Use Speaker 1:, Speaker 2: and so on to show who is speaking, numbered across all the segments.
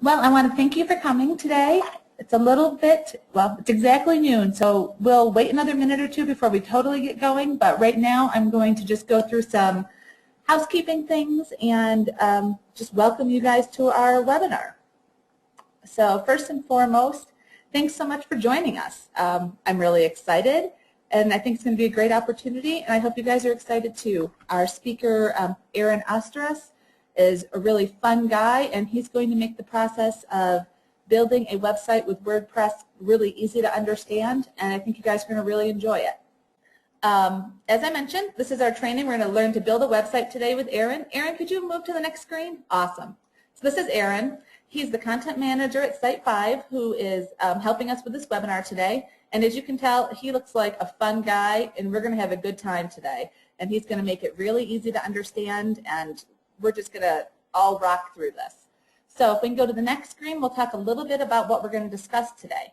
Speaker 1: Well, I want to thank you for coming today. It's a little bit, well, it's exactly noon, so we'll wait another minute or two before we totally get going, but right now I'm going to just go through some housekeeping things and just welcome you guys to our webinar. So first and foremost, thanks so much for joining us. I'm really excited, and I think it's going to be a great opportunity, and I hope you guys are excited too. Our speaker, Aaron Ostras, is a really fun guy, and he's going to make the process of building a website with WordPress really easy to understand, and I think you guys are going to really enjoy it. As I mentioned, this is our training. We're going to learn to build a website today with Aaron. Aaron, could you move to the next screen? Awesome. So this is Aaron. He's the content manager at Site 5 who is helping us with this webinar today. And as you can tell, he looks like a fun guy, and we're going to have a good time today. And he's going to make it really easy to understand, and we're just going to all rock through this. So if we can go to the next screen, we'll talk a little bit about what we're going to discuss today.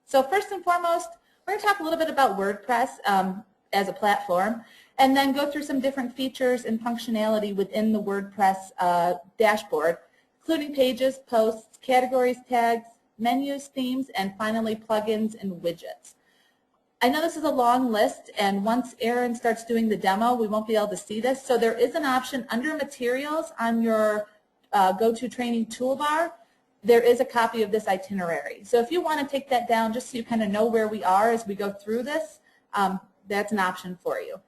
Speaker 1: So first and foremost, we're going to talk a little bit about WordPress as a platform, and then go through some different features and functionality within the WordPress dashboard, including pages, posts, categories, tags, menus, themes, and finally plugins and widgets. I know this is a long list, and once Aaron starts doing the demo, we won't be able to see this. So there is an option under materials on your go-to training toolbar. There is a copy of this itinerary. So if you want to take that down just so you kind of know where we are as we go through this, that's an option for you.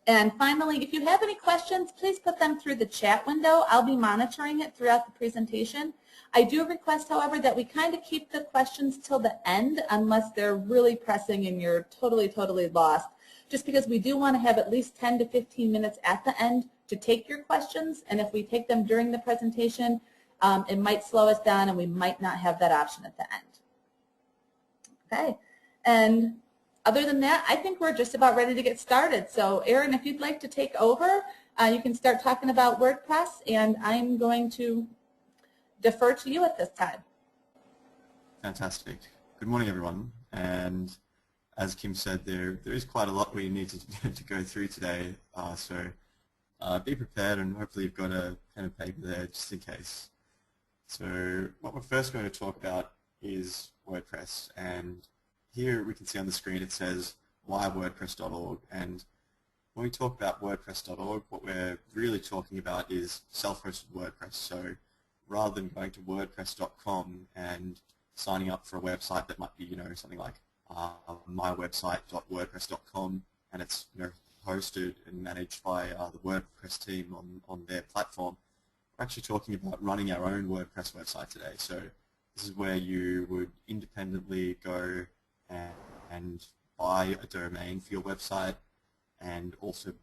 Speaker 1: And finally, if you have any questions, please put them through the chat window. I'll be monitoring it throughout the presentation. I do request, however, that we kind of keep the questions till the end unless they're really pressing and you're totally lost, just because we do want to have at least 10 to 15 minutes at the end to take your questions, and if we take them during the presentation, it might slow us down and we might not have that option at the end. Okay, and other than that, I think we're just about ready to get started. So Aaron, if you'd like to take over, you can start talking about WordPress, and I'm going to defer to you at this time.
Speaker 2: Fantastic. Good morning, everyone. And as Kim said, there is quite a lot we need to go through today. So be prepared, and hopefully you've got a pen and paper there just in case. So what we're first going to talk about is WordPress, and here we can see on the screen it says why.wordpress.org, and when we talk about WordPress.org, what we're really talking about is self-hosted WordPress. So rather than going to WordPress.com and signing up for a website that might be, something like mywebsite.wordpress.com, and it's hosted and managed by the WordPress team on their platform, we're actually talking about running our own WordPress website today. So this is where you would independently go and buy a domain for your website, and also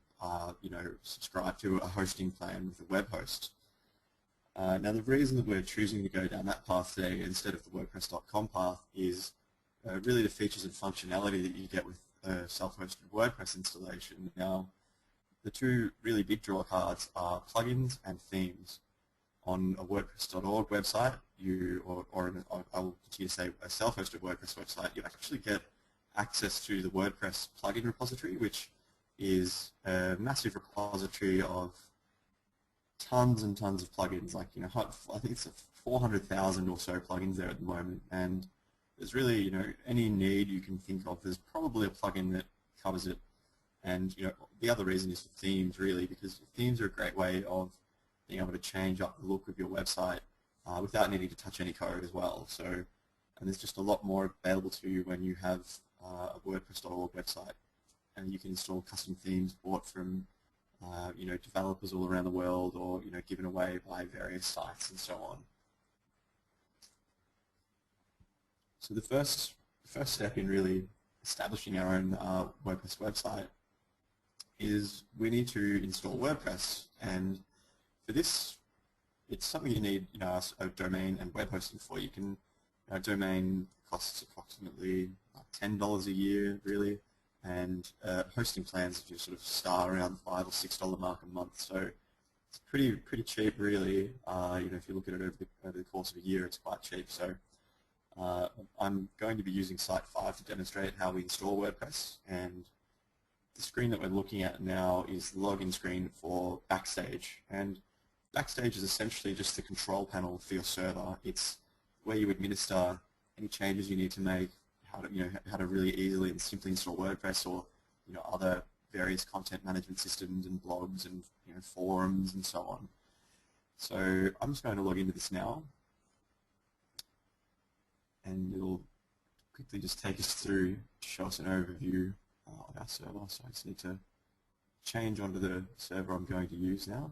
Speaker 2: subscribe to a hosting plan with a web host. Now the reason that we're choosing to go down that path today instead of the WordPress.com path is really the features and functionality that you get with a self-hosted WordPress installation. Now the two really big draw cards are plugins and themes. On a WordPress.org website, I will continue to say a self-hosted WordPress website, you actually get access to the WordPress plugin repository, which is a massive repository of tons and tons of plugins. Like, I think it's 400,000 or so plugins there at the moment, and there's really, any need you can think of, there's probably a plugin that covers it. And the other reason is for themes, really, because themes are a great way of being able to change up the look of your website without needing to touch any code as well. So, and there's just a lot more available to you when you have a WordPress.org website, and you can install custom themes bought from developers all around the world, or given away by various sites and so on. So the first step in really establishing our own WordPress website is we need to install WordPress, and for this, it's something you need, a domain and web hosting for. You can, a domain costs approximately $10 a year, really, and hosting plans just sort of start around the $5 or $6 mark a month. So it's pretty cheap, really. If you look at it over the course of a year, it's quite cheap. So I'm going to be using Site 5 to demonstrate how we install WordPress, and the screen that we're looking at now is the login screen for Backstage. And Backstage is essentially just the control panel for your server. It's where you administer any changes you need to make, how to really easily and simply install WordPress or other various content management systems and blogs and forums and so on. So I'm just going to log into this now, and it'll quickly just take us through to show us an overview of our server. So I just need to change onto the server I'm going to use now.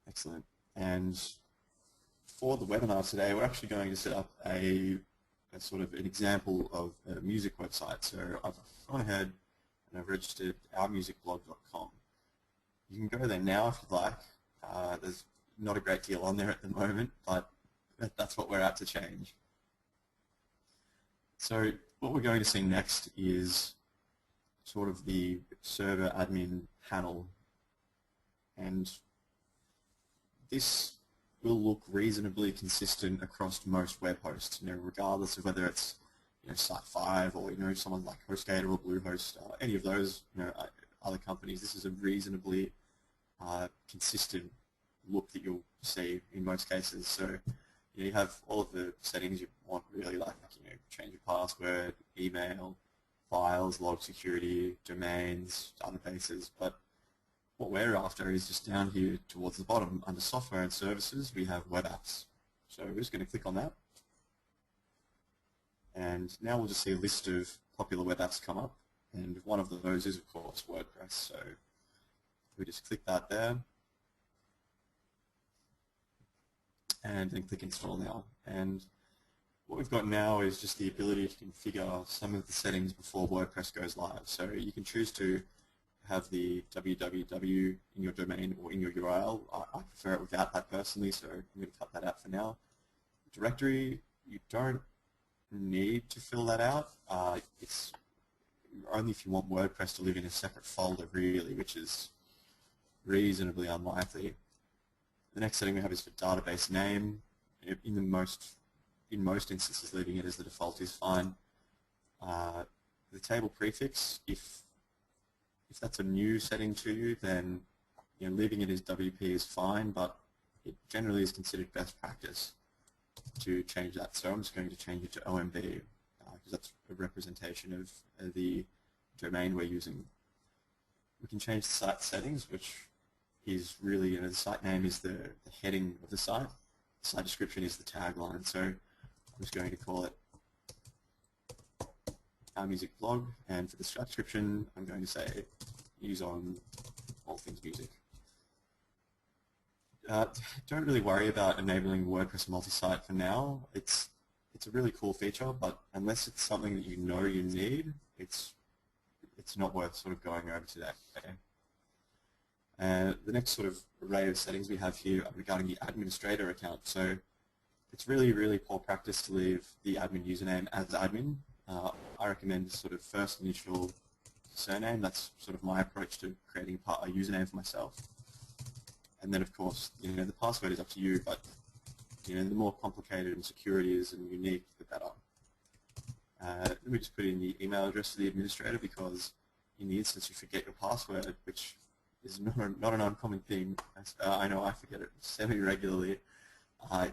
Speaker 2: Excellent. And for the webinar today, we're actually going to set up a sort of an example of a music website. So I've gone ahead and I've registered ourmusicblog.com. You can go there now if you'd like. There's not a great deal on there at the moment, but that's what we're out to change. So what we're going to see next is sort of the server admin panel, and this will look reasonably consistent across most web hosts, regardless of whether it's Site5 or someone like HostGator or Bluehost, any of those other companies. This is a reasonably consistent look that you'll see in most cases. So you have all of the settings you want, really, like change your password, email, files, log security, domains, databases. But what we're after is just down here towards the bottom under software and services we have web apps. So we're just going to click on that, and now we'll just see a list of popular web apps come up, and one of those is of course WordPress. So we just click that there and then click install now, and what we've got now is just the ability to configure some of the settings before WordPress goes live. So you can choose to have the www in your domain or in your URL. I prefer it without that personally, so I'm going to cut that out for now. Directory, you don't need to fill that out. It's only if you want WordPress to live in a separate folder, really, which is reasonably unlikely. The next setting we have is for database name. In most instances, leaving it as the default is fine. The table prefix, if that's a new setting to you, then leaving it as WP is fine, but it generally is considered best practice to change that. So I'm just going to change it to OMB because that's a representation of the domain we're using. We can change the site settings, which is really, the site name is the heading of the site. The site description is the tagline. So I'm just going to call it Our Music Blog, and for the site description I'm going to say use on all things music. Don't really worry about enabling WordPress multi-site for now. It's a really cool feature, but unless it's something that you need, it's not worth sort of going over today. The next sort of array of settings we have here are regarding the administrator account. So it's really, really poor practice to leave the admin username as admin. I recommend sort of first initial surname. That's sort of my approach to creating a username for myself. And then, of course, the password is up to you, but the more complicated and secure it is and unique, the better. Let me just put in the email address for the administrator, because in the instance you forget your password, which is not an uncommon thing. I know I forget it semi-regularly.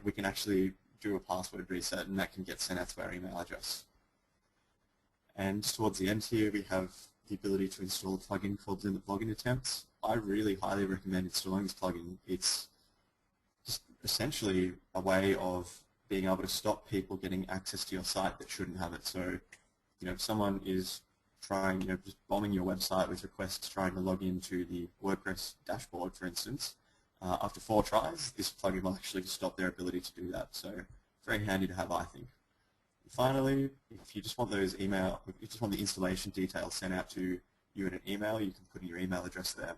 Speaker 2: We can actually do a password reset, and that can get sent out to our email address. And towards the end here, we have the ability to install a plugin called Limit Login Attempts. I really highly recommend installing this plugin. It's just essentially a way of being able to stop people getting access to your site that shouldn't have it. So, if someone is trying, just bombing your website with requests trying to log into the WordPress dashboard, for instance, after 4 tries, this plugin will actually stop their ability to do that. So, very handy to have, I think. Finally, if you just want if you just want the installation details sent out to you in an email, you can put in your email address there.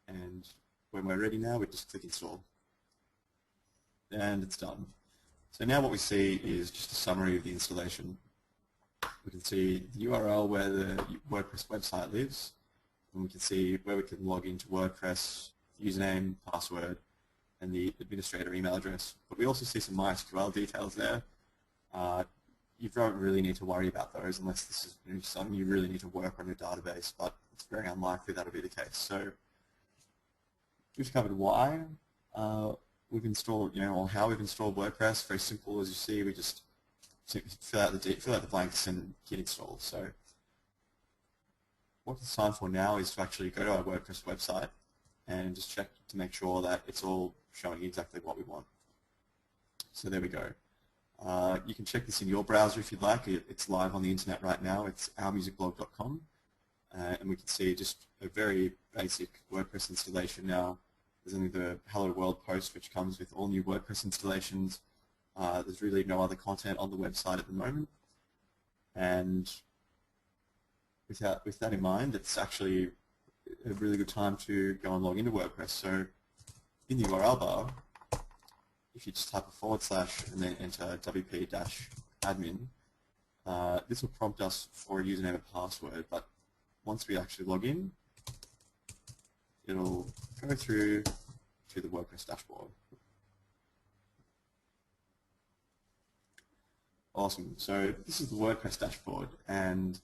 Speaker 2: And when we're ready now, we just click install. And it's done. So now what we see is just a summary of the installation. We can see the URL where the WordPress website lives, and we can see where we can log into WordPress, username, password, and the administrator email address. But we also see some MySQL details there. you don't really need to worry about those unless this is something you really need to work on your database, but it's very unlikely that'll be the case. So we've covered why we've installed, or how we've installed WordPress. Very simple, as you see. We just fill out the blanks and hit install. So what it's time for now is to actually go to our WordPress website and just check to make sure that it's all showing exactly what we want. So there we go. You can check this in your browser if you'd like. It's live on the internet right now. It's ourmusicblog.com, and we can see just a very basic WordPress installation now. There's only the Hello World post, which comes with all new WordPress installations. There's really no other content on the website at the moment, and with that in mind, it's actually a really good time to go and log into WordPress. So in the URL bar, if you just type a / and then enter WP-admin, this will prompt us for a username and password, but once we actually log in, it'll go through to the WordPress dashboard. Awesome. So this is the WordPress dashboard, and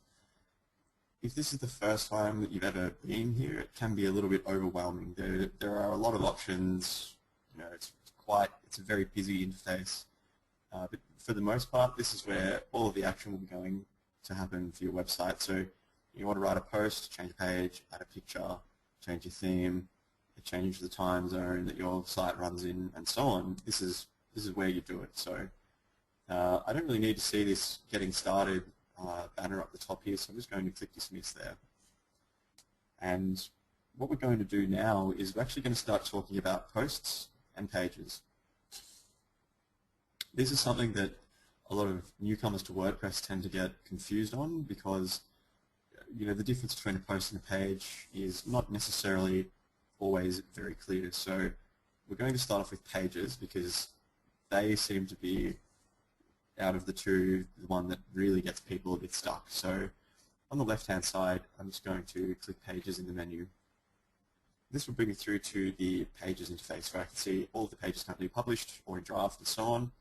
Speaker 2: if this is the first time that you've ever been here, it can be a little bit overwhelming. There are a lot of options. It's a very busy interface, but for the most part, this is where all of the action will be going to happen for your website. So you want to write a post, change a page, add a picture, change your theme, change the time zone that your site runs in, and so on. This is where you do it. So I don't really need to see this getting started banner up the top here, so I'm just going to click dismiss there. And what we're going to do now is we're actually going to start talking about posts and pages. This is something that a lot of newcomers to WordPress tend to get confused on, because the difference between a post and a page is not necessarily always very clear. So we're going to start off with pages because they seem to be, out of the two, the one that really gets people a bit stuck. So on the left-hand side, I'm just going to click Pages in the menu. This will bring me through to the Pages interface, where I can see all of the pages currently published or in draft and so on.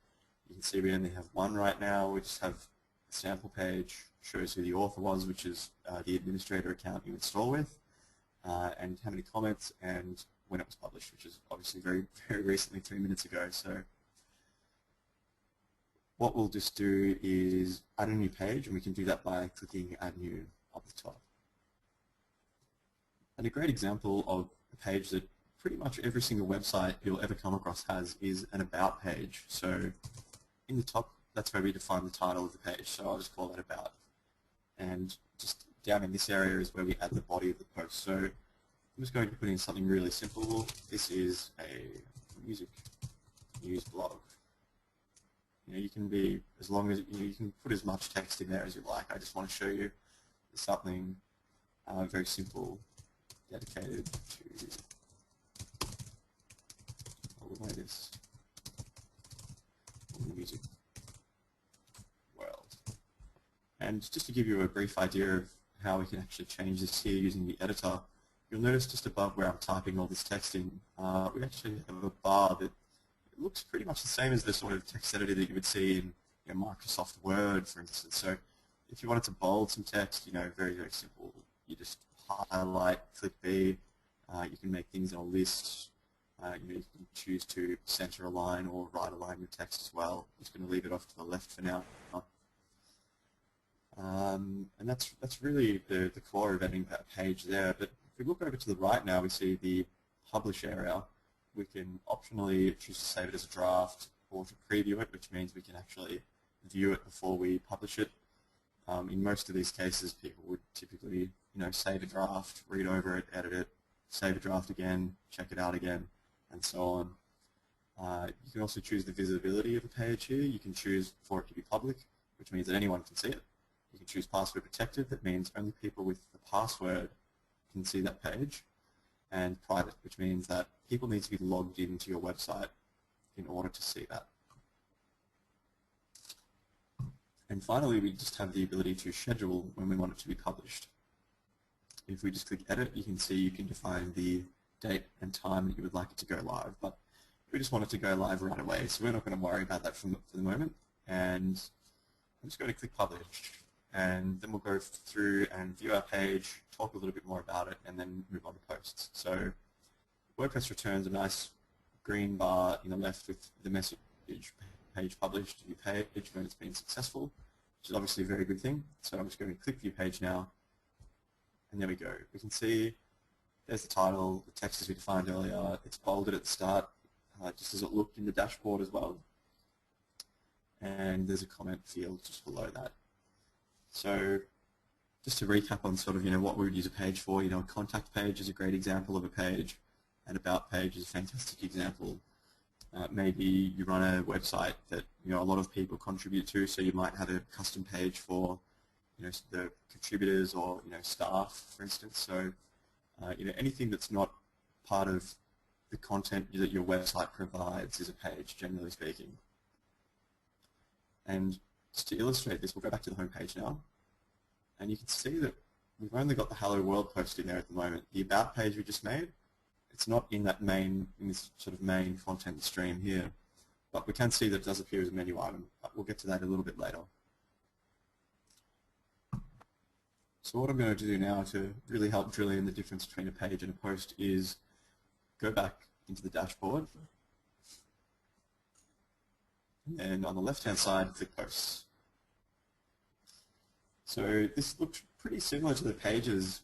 Speaker 2: You can see we only have one right now. We just have a sample page, shows who the author was, which is the administrator account you install with, and how many comments and when it was published, which is obviously very, very recently, 3 minutes ago. So what we'll just do is add a new page, and we can do that by clicking Add New up the top. And a great example of a page that pretty much every single website you'll ever come across has is an About page. So in the top, that's where we define the title of the page, so I'll just call that About. And just down in this area is where we add the body of the post. So I'm just going to put in something really simple. This is a music news blog. You can be, as long as you can put as much text in there as you like. I just want to show you something very simple, dedicated to all the latest in the music world. And just to give you a brief idea of how we can actually change this here using the editor, you'll notice just above where I'm typing all this text in, we actually have a bar that looks pretty much the same as the sort of text editor that you would see in Microsoft Word, for instance. So if you wanted to bold some text, very, very simple. You just highlight, click B. You can make things in a list. You can choose to center align or right align your text as well. I'm just going to leave it off to the left for now. And that's really the core of editing that page there. But if we look over to the right now, we see the publish area. We can optionally choose to save it as a draft or to preview it, which means we can actually view it before we publish it. In most of these cases, people would typically, save a draft, read over it, edit it, save a draft again, check it out again, and so on. You can also choose the visibility of a page here. You can choose for it to be public, which means that anyone can see it. You can choose password protected. That means only people with the password can see that page. And private, which means that people need to be logged into your website in order to see that. And finally, we just have the ability to schedule when we want it to be published. If we just click Edit, you can see you can define the date and time that you would like it to go live. But we just want it to go live right away, so we're not going to worry about that for the moment. And I'm just going to click publish, and then we'll go through and view our page, talk a little bit more about it, and then move on to posts. So WordPress returns a nice green bar in the left with the message page published, view page when it's been successful, which is obviously a very good thing. So I'm just going to click view page now, and there we go. We can see there's the title, the text as we defined earlier, it's bolded at the start, just as it looked in the dashboard as well. And there's a comment field just below that. So just to recap on sort of, what we would use a page for, a contact page is a great example of a page, and about page is a fantastic example. Maybe you run a website that a lot of people contribute to, so you might have a custom page for the contributors or staff, for instance. So anything that's not part of the content that your website provides is a page, generally speaking. And just to illustrate this, we'll go back to the home page now, and you can see that we've only got the Hello World post in there at the moment. The About page we just made, it's not in this sort of main content stream here, but we can see that it does appear as a menu item, but we'll get to that a little bit later. So what I'm going to do now to really help drill in the difference between a page and a post is go back into the dashboard, and on the left-hand side, click Posts. So this looks pretty similar to the Pages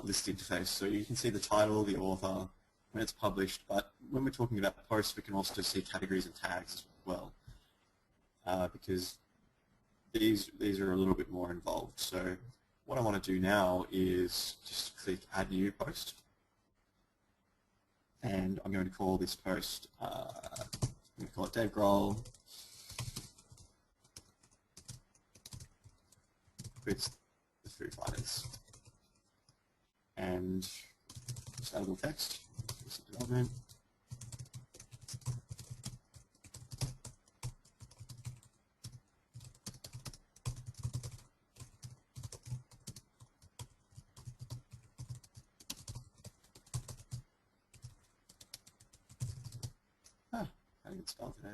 Speaker 2: list interface. So you can see the title, the author, when it's published, but when we're talking about posts, we can also see categories and tags as well, because these are a little bit more involved. So what I want to do now is just click Add New Post, and I'm going to call this post, I'm going to call it Dave Grohl with the Foo Fighters, and just add a little text, development. How to get spelled today.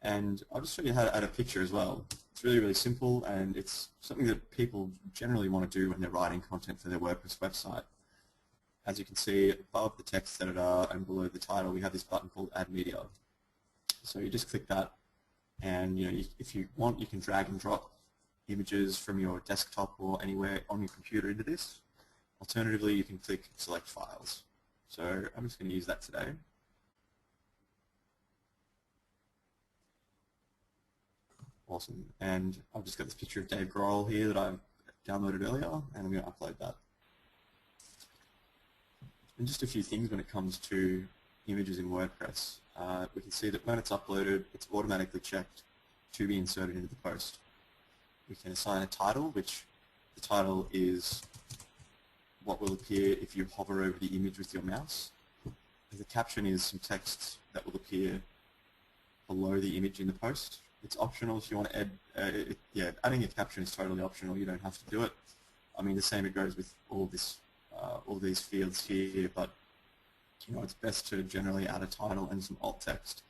Speaker 2: And I'll just show you how to add a picture as well. It's really, really simple, and it's something that people generally want to do when they're writing content for their WordPress website. As you can see, above the text editor and below the title, we have this button called Add Media. So you just click that, and if you want, you can drag and drop images from your desktop or anywhere on your computer into this. Alternatively, you can click Select Files. So I'm just going to use that today. Awesome. And I've just got this picture of Dave Grohl here that I downloaded earlier, and I'm going to upload that. And just a few things when it comes to images in WordPress. We can see that when it's uploaded, it's automatically checked to be inserted into the post. We can assign a title, which the title is what will appear if you hover over the image with your mouse. And the caption is some text that will appear below the image in the post. It's optional if you want to add, adding a caption is totally optional. You don't have to do it. I mean, the same it goes with all these fields here, but it's best to generally add a title and some alt text.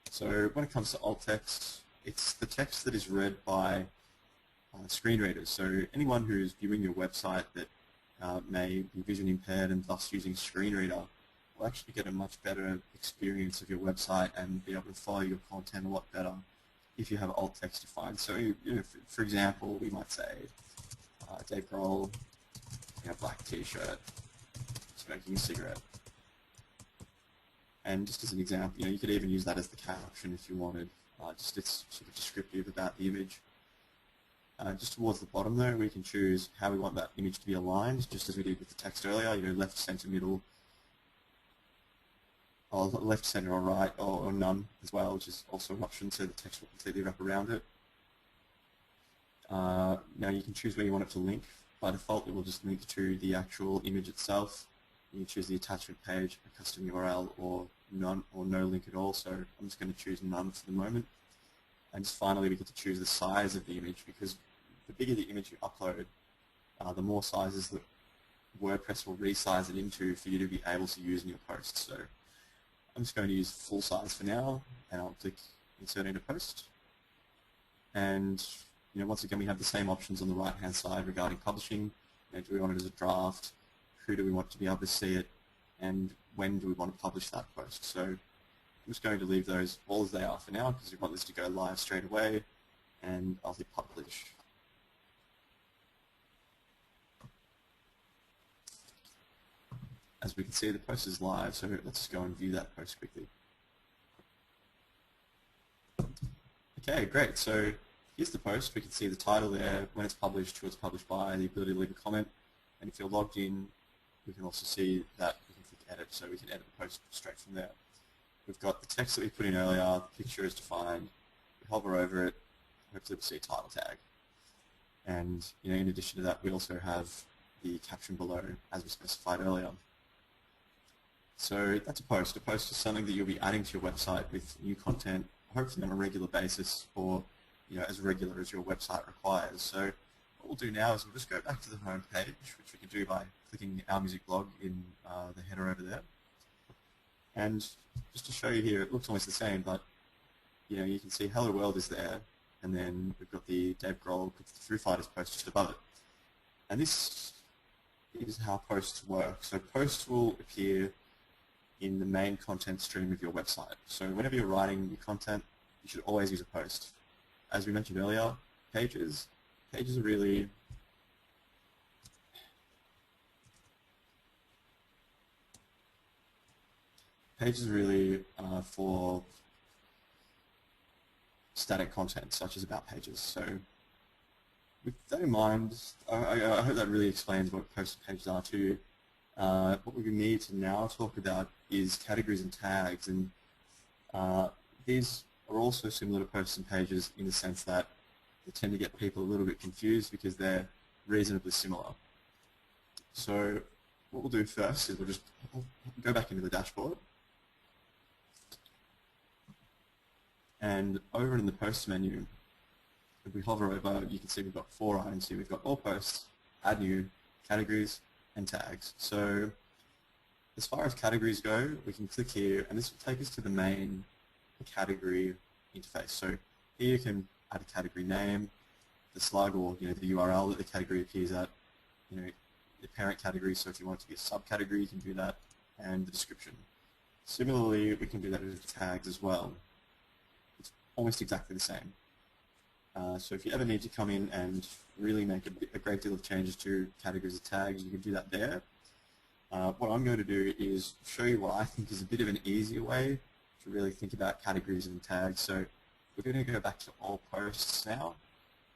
Speaker 2: So when it comes to alt text, it's the text that is read by screen readers. So anyone who's viewing your website that may be vision impaired and thus using screen reader will actually get a much better experience of your website and be able to follow your content a lot better if you have alt text defined. So, for example, we might say Dave Grohl, black T-shirt, smoking a cigarette. And just as an example, you could even use that as the caption if you wanted. Just it's sort of descriptive about the image. Just towards the bottom though, we can choose how we want that image to be aligned, just as we did with the text earlier, left, center, middle, or left, center, or right, or none as well, which is also an option, so the text will completely wrap around it. Now you can choose where you want it to link. By default, it will just link to the actual image itself. You can choose the attachment page, a custom URL, or none, or no link at all. So I'm just going to choose none for the moment. And just finally, we get to choose the size of the image, because the bigger the image you upload, the more sizes that WordPress will resize it into for you to be able to use in your posts. So I'm just going to use full size for now, and I'll click Insert into Post. And once again, we have the same options on the right-hand side regarding publishing. Do we want it as a draft? Who do we want to be able to see it? And when do we want to publish that post? So I'm just going to leave those all as they are for now because we want this to go live straight away, and I'll hit publish. As we can see, the post is live, so let's just go and view that post quickly. Okay, great. So here's the post. We can see the title there, when it's published, who it's published by, the ability to leave a comment. And if you're logged in, we can also see that we can click edit, so we can edit the post straight from there. We've got the text that we put in earlier, the picture is defined. We hover over it, hopefully we'll see a title tag. And in addition to that, we also have the caption below, as we specified earlier. So that's a post. A post is something that you'll be adding to your website with new content, hopefully on a regular basis, or as regular as your website requires. So what we'll do now is we'll just go back to the home page, which we can do by clicking Our Music blog in the header over there. And just to show you here, it looks almost the same, but you can see Hello World is there, and then we've got the Dave Grohl with the Foo Fighters post just above it. And this is how posts work. So posts will appear in the main content stream of your website. So whenever you're writing your content, you should always use a post. As we mentioned earlier, pages are really for static content, such as about pages. So with that in mind, I hope that really explains what posts and pages are to you. What we need to now talk about is categories and tags, and these are also similar to posts and pages in the sense that they tend to get people a little bit confused because they're reasonably similar. So what we'll do first is we'll just go back into the dashboard, and over in the posts menu, if we hover over, you can see we've got 4 items here. We've got all posts, add new, categories, and tags. So as far as categories go, we can click here, and this will take us to the main category interface. So here you can add a category name, the slug, or the URL that the category appears at, the parent category. So if you want it to be a subcategory, you can do that, and the description. Similarly, we can do that with tags as well. It's almost exactly the same. So if you ever need to come in and really make a great deal of changes to categories and tags, you can do that there. What I'm going to do is show you what I think is a bit of an easier way to really think about categories and tags. So we're going to go back to all posts now,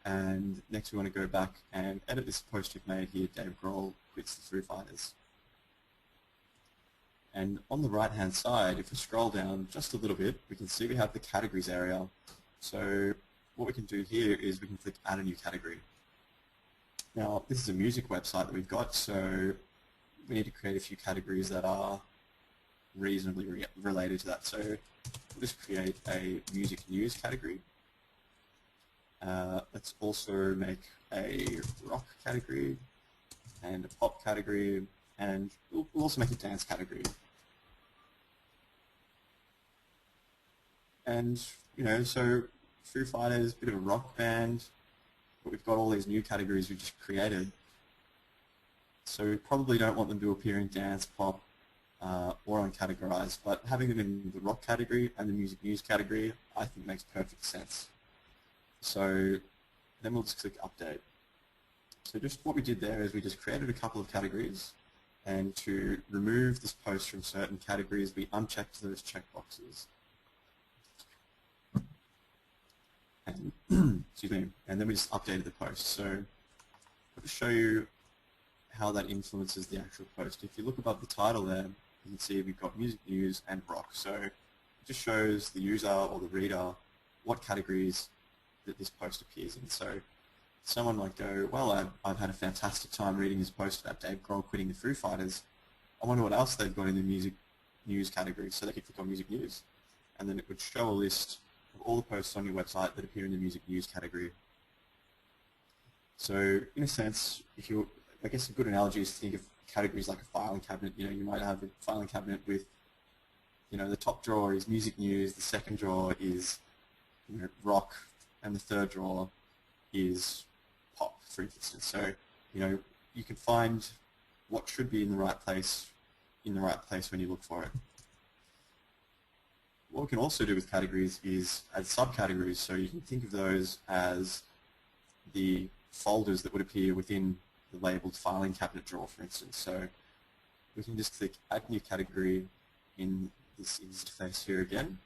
Speaker 2: and next we want to go back and edit this post we've made here, Dave Grohl quits the Foo Fighters. And on the right hand side, if we scroll down just a little bit, we can see we have the categories area. So what we can do here is we can click add a new category. Now this is a music website that we've got, so we need to create a few categories that are reasonably related to that. So we'll just create a music news category. Let's also make a rock category and a pop category, and we'll also make a dance category. And so Foo Fighters, bit of a rock band, but we've got all these new categories we just created. So we probably don't want them to appear in dance, pop, or uncategorized, but having them in the rock category and the music news category, I think makes perfect sense. So then we'll just click update. So just what we did there is we just created a couple of categories, and to remove this post from certain categories, we unchecked those checkboxes. And, excuse me, and then we just updated the post. So I'll just show you how that influences the actual post. If you look above the title there, you can see we've got music, news, and rock. So it just shows the user or the reader what categories that this post appears in. So someone might go, well, I've had a fantastic time reading this post about Dave Grohl quitting the Foo Fighters. I wonder what else they've got in the music news category. So they could click on music news, and then it would show a list of all the posts on your website that appear in the music news category. So in a sense, I guess a good analogy is to think of categories like a filing cabinet. You might have a filing cabinet with, the top drawer is music news, the second drawer is rock, and the third drawer is pop, for instance. So, you can find what should be in the right place when you look for it. What we can also do with categories is add subcategories, so you can think of those as the folders that would appear within the labeled filing cabinet drawer, for instance. So we can just click Add New Category in this interface here again.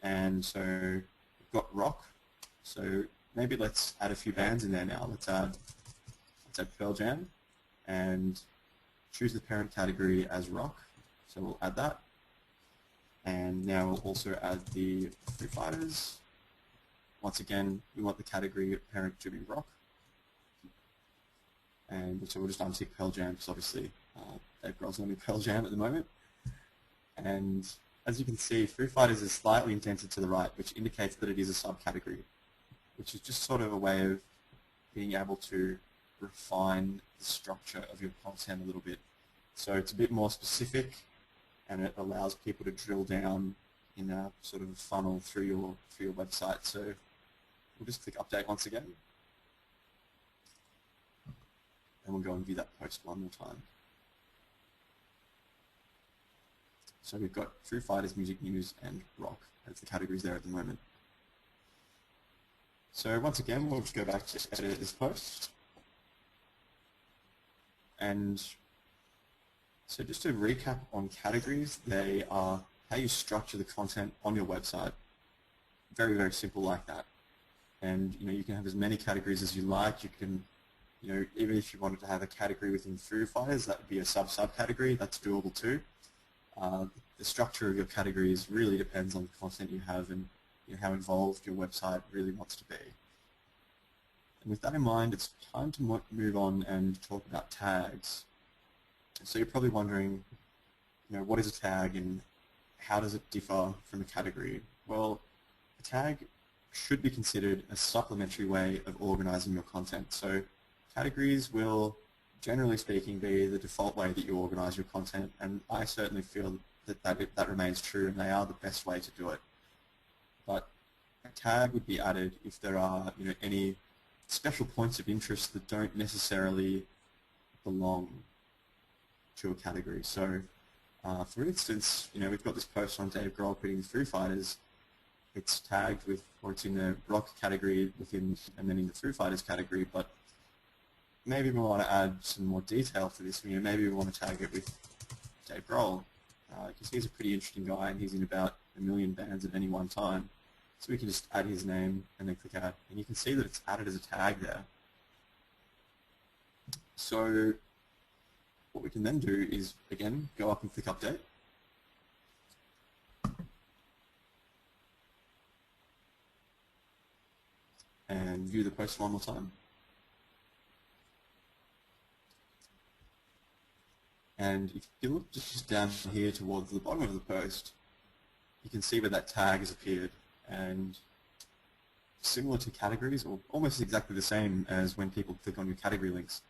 Speaker 2: And so we've got rock. So maybe let's add a few bands in there now. Let's add Pearl Jam and choose the parent category as rock. So we'll add that. And now we'll also add the Foo Fighters. Once again, we want the category parent to be rock. And so we'll just untick Pearl Jam because obviously Dave Grohl's only Pearl Jam at the moment. And as you can see, Foo Fighters is slightly indented to the right, which indicates that it is a subcategory, which is just sort of a way of being able to refine the structure of your content a little bit. So it's a bit more specific, and it allows people to drill down in a sort of funnel through your website. So we'll just click Update once again, and we'll go and view that post one more time. So we've got Foo Fighters, music news, and rock as the categories there at the moment. So once again, we'll just go back to edit this post. And so just to recap on categories, they are how you structure the content on your website. Very, very simple like that. And you can have as many categories as you like. You can, even if you wanted to have a category within Foo Fighters, that would be a subcategory. That's doable too. The structure of your categories really depends on the content you have and how involved your website really wants to be. And with that in mind, it's time to move on and talk about tags. So you're probably wondering, what is a tag and how does it differ from a category? Well, a tag should be considered a supplementary way of organizing your content. So categories will, generally speaking, be the default way that you organize your content, and I certainly feel that remains true, and they are the best way to do it. But a tag would be added if there are any special points of interest that don't necessarily belong to a category. So for instance, we've got this post on Dave Grohl quitting the Foo Fighters. It's tagged with, or it's in the rock category within, and then in the Foo Fighters category, but maybe we want to add some more detail to this. Maybe we want to tag it with Dave Grohl, because he's a pretty interesting guy and he's in about 1 million bands at any one time. So we can just add his name and then click Add, and you can see that it's added as a tag there. So what we can then do is, again, go up and click Update. And view the post one more time. And if you look just down here towards the bottom of the post, you can see where that tag has appeared. And similar to categories, or almost exactly the same as when people click on your category links,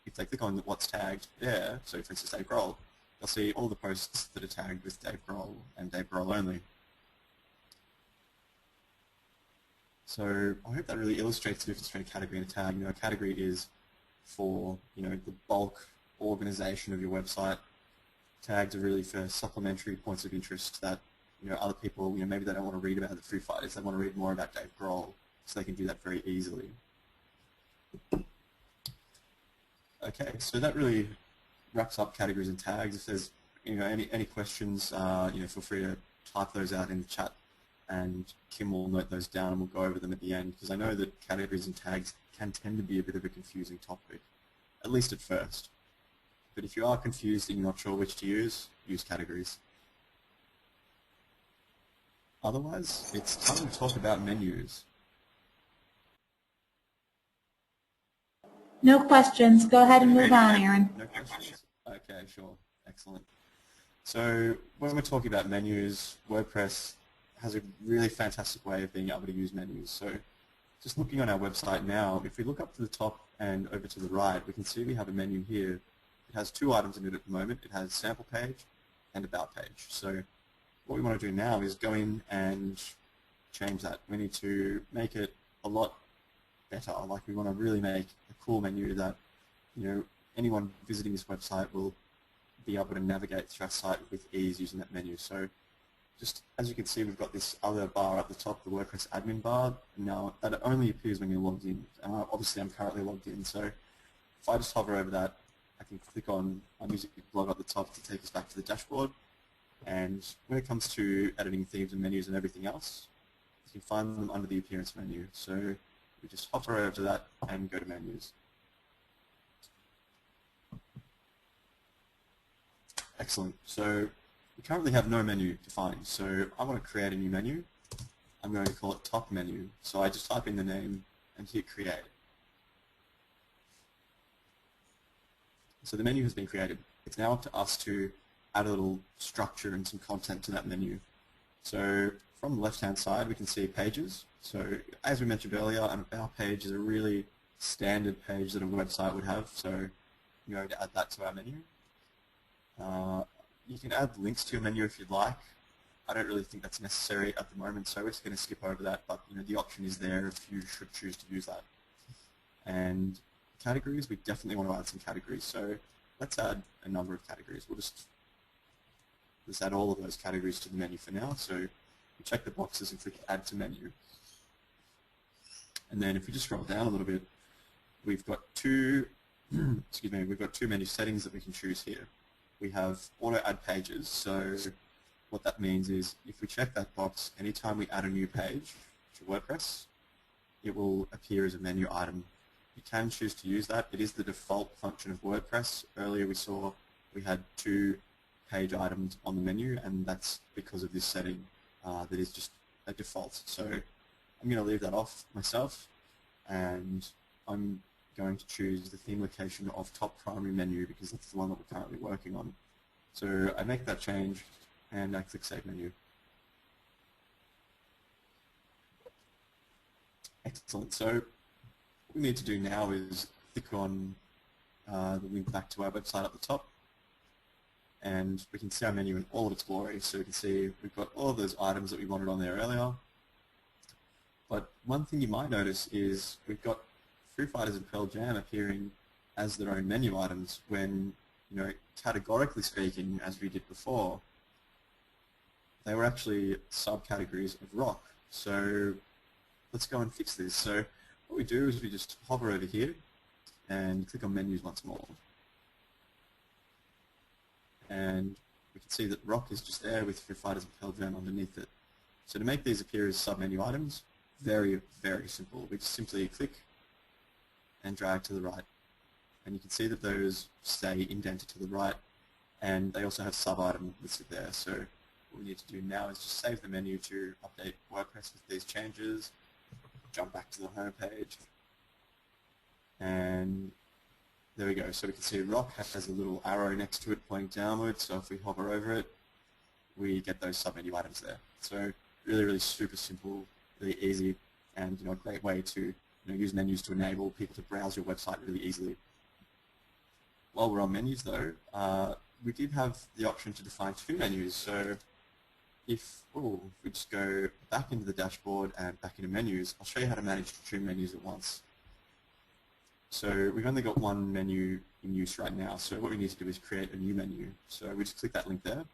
Speaker 2: if they click on what's tagged there, so for instance Dave Grohl, they'll see all the posts that are tagged with Dave Grohl and Dave Grohl only. So I hope that really illustrates the difference between a category and a tag. A category is for the bulk organization of your website. Tags are really for supplementary points of interest that other people, maybe they don't want to read about the Foo Fighters, they want to read more about Dave Grohl, so they can do that very easily. Okay, so that really wraps up categories and tags. If there's any questions, feel free to type those out in the chat, and Kim will note those down and we'll go over them at the end, because I know that categories and tags can tend to be a bit of a confusing topic, at least at first. But if you are confused and you're not sure which to use categories. Otherwise, it's time to talk about menus.
Speaker 1: No questions. Go ahead and move on, Aaron.
Speaker 2: No questions? Okay, sure. Excellent. So when we're talking about menus, WordPress has a really fantastic way of being able to use menus. So just looking on our website now, if we look up to the top and over to the right, we can see we have a menu here. It has 2 items in it at the moment. It has sample page and about page. So what we want to do now is go in and change that. We need to make it a lot better. Like we want to really make a cool menu that, you know, anyone visiting this website will be able to navigate through our site with ease using that menu. So just as you can see, we've got this other bar at the top, the WordPress admin bar. Now that only appears when you're logged in. Obviously I'm currently logged in, so if I just hover over that, I can click on our music blog at the top to take us back to the dashboard. And when it comes to editing themes and menus and everything else, you can find them under the appearance menu. So we just hover over to that and go to menus. Excellent. So we currently have no menu defined. So I want to create a new menu. I'm going to call it top menu. So I just type in the name and hit create. So the menu has been created. It's now up to us to add a little structure and some content to that menu. So from the left-hand side, we can see pages. So as we mentioned earlier, an about page is a really standard page that a website would have. So I'm going to add that to our menu. You can add links to your menu if you'd like. I don't really think that's necessary at the moment, so we're just going to skip over that. But you know, the option is there if you should choose to use that. And categories, we definitely want to add some categories. So let's add a number of categories. We'll just add all of those categories to the menu for now. So we check the boxes and click Add to Menu. And then if we just scroll down a little bit, we've got two menu settings that we can choose here. We have Auto Add Pages. So what that means is if we check that box, anytime we add a new page to WordPress, it will appear as a menu item. You can choose to use that. It is the default function of WordPress. Earlier we saw we had 2 page items on the menu, and that's because of this setting that is just a default. So I'm going to leave that off myself, and I'm going to choose the theme location of top primary menu because that's the one that we're currently working on. So I make that change and I click Save Menu. Excellent. So what we need to do now is click on the link back to our website at the top, and we can see our menu in all of its glory. So we can see we've got all of those items that we wanted on there earlier. But one thing you might notice is we've got Foo Fighters and Pearl Jam appearing as their own menu items when, you know, categorically speaking, as we did before, they were actually subcategories of rock. So let's go and fix this. So what we do is we just hover over here and click on menus once more. And we can see that rock is just there with Foo Fighters and Pearl Jam underneath it. So to make these appear as sub-menu items, very, very simple. We just simply click and drag to the right. And you can see that those stay indented to the right, and they also have sub-item listed there. So what we need to do now is just save the menu to update WordPress with these changes, jump back to the home page, and there we go. So we can see rock has a little arrow next to it pointing downwards, so if we hover over it, we get those sub-menu items there. So really, really super simple, really easy, and a great way to use menus to enable people to browse your website really easily. While we're on menus though, we did have the option to define 2 menus. So if we just go back into the dashboard and back into menus, I'll show you how to manage 2 menus at once. So we've only got 1 menu in use right now, so what we need to do is create a new menu. So we just click that link there,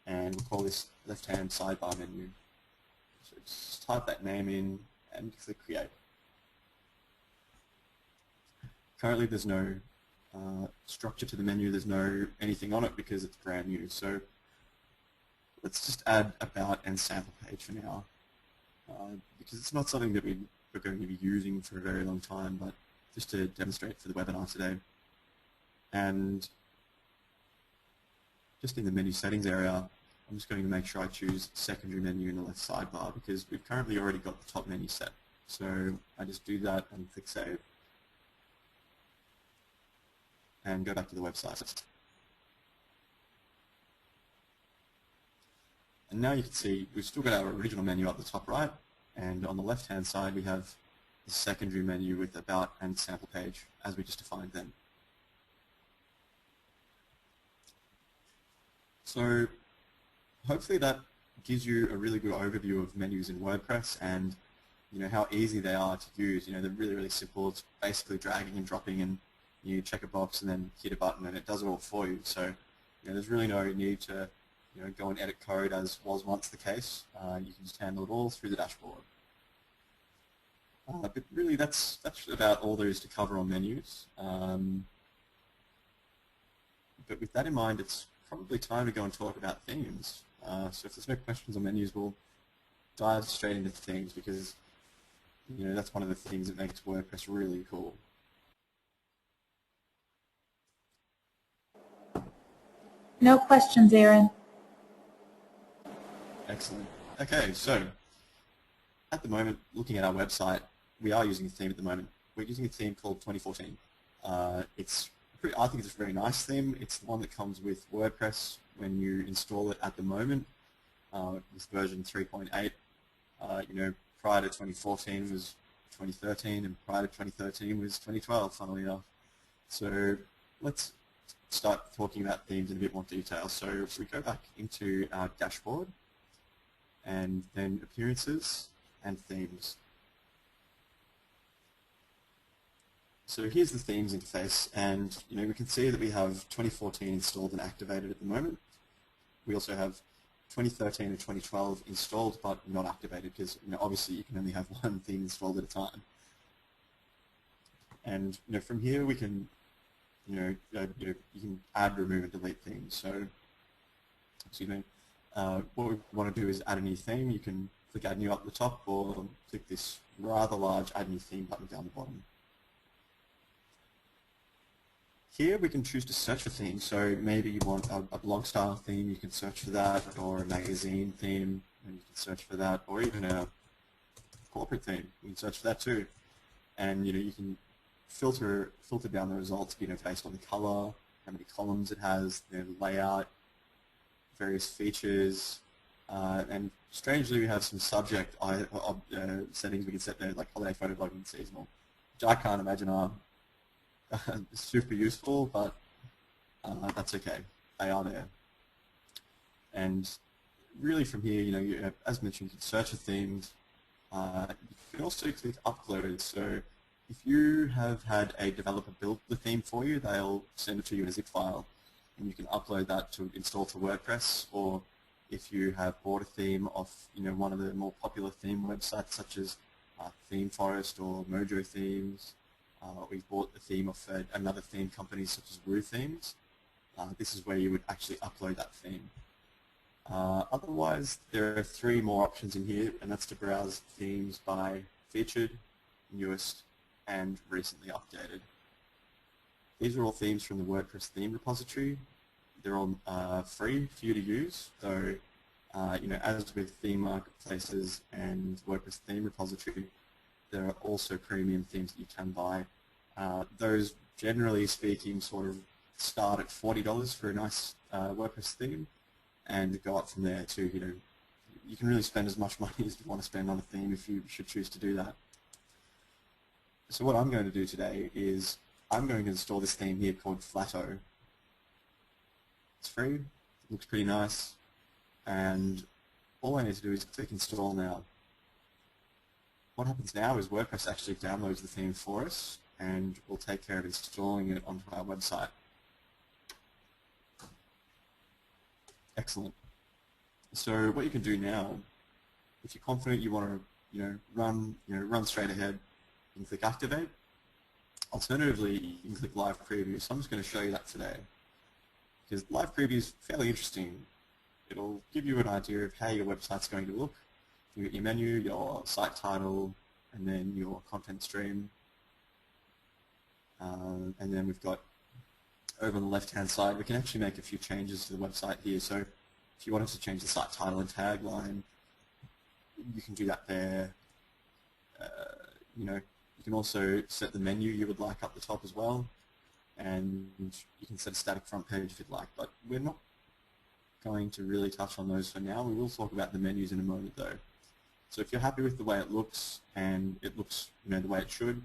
Speaker 2: and we'll call this left-hand sidebar menu. So just type that name in and click create. Currently there's no structure to the menu, there's no anything on it because it's brand new. So let's just add about and sample page for now, because it's not something that we're going to be using for a very long time, but just to demonstrate for the webinar today. And just in the menu settings area, I'm just going to make sure I choose secondary menu in the left sidebar because we've currently already got the top menu set. So I just do that and click save and go back to the website. And now you can see we've still got our original menu at the top right, and on the left hand side we have the secondary menu with about and sample page as we just defined them. So hopefully that gives you a really good overview of menus in WordPress and how easy they are to use. They're really, really simple. It's basically dragging and dropping, and you check a box and then hit a button and it does it all for you. So there's really no need to go and edit code as was once the case. You can just handle it all through the dashboard. But really that's about all there is to cover on menus. But with that in mind, it's probably time to go and talk about themes. So if there's no questions on menus, we'll dive straight into themes, because that's one of the things that makes WordPress really cool.
Speaker 1: No questions, Aaron.
Speaker 2: Excellent. Okay, so at the moment, looking at our website, we are using a theme at the moment. We're using a theme called 2014. I think it's a very nice theme. It's the one that comes with WordPress when you install it at the moment. It's version 3.8. Prior to 2014 was 2013, and prior to 2013 was 2012, funnily enough. So let's start talking about themes in a bit more detail. So if we go back into our dashboard, and then appearances and themes. So here's the themes interface, and we can see that we have 2014 installed and activated at the moment. We also have 2013 and 2012 installed but not activated, because obviously you can only have one theme installed at a time. And from here we can you can add, remove, and delete themes. So what we want to do is add a new theme. You can click Add New up the top, or click this rather large Add New Theme button down the bottom. Here we can choose to search for themes. So maybe you want a blog style theme, you can search for that, or a magazine theme, and you can search for that, or even a corporate theme, you can search for that too. And you can filter down the results based on the color, how many columns it has, the layout, various features, and strangely we have some subject settings we can set there, like holiday, photo, blog, and seasonal, which I can't imagine are super useful, but that's okay. They are there. And really from here, as mentioned, you can search for themes. You can also click Upload. So if you have had a developer build the theme for you, they'll send it to you in a zip file, and you can upload that to install to WordPress. Or if you have bought a theme off one of the more popular theme websites, such as Theme Forest or Mojo Themes, we've bought the theme off another theme company such as Woo Themes. This is where you would actually upload that theme. Otherwise, there are 3 more options in here, and that's to browse themes by featured, newest, and recently updated. These are all themes from the WordPress theme repository. They're all free for you to use, though as with theme marketplaces and WordPress theme repository, there are also premium themes that you can buy. Those, generally speaking, sort of start at $40 for a nice WordPress theme, and go up from there to, you can really spend as much money as you want to spend on a theme if you should choose to do that. So what I'm going to do today is I'm going to install this theme here called Flatto. It's free, it looks pretty nice, and all I need to do is click Install Now. What happens now is WordPress actually downloads the theme for us, and we'll take care of installing it onto our website. Excellent. So what you can do now, if you're confident you want to run straight ahead, you can click Activate. Alternatively, you can click Live Preview. So I'm just going to show you that today, because Live Preview is fairly interesting. It'll give you an idea of how your website's going to look. You get your menu, your site title, and then your content stream. And then we've got, over on the left-hand side, we can actually make a few changes to the website here. So if you wanted to change the site title and tagline, you can do that there. You can also set the menu you would like up the top as well, and you can set a static front page if you'd like, but we're not going to really touch on those for now. We will talk about the menus in a moment though. So if you're happy with the way it looks, and it looks the way it should,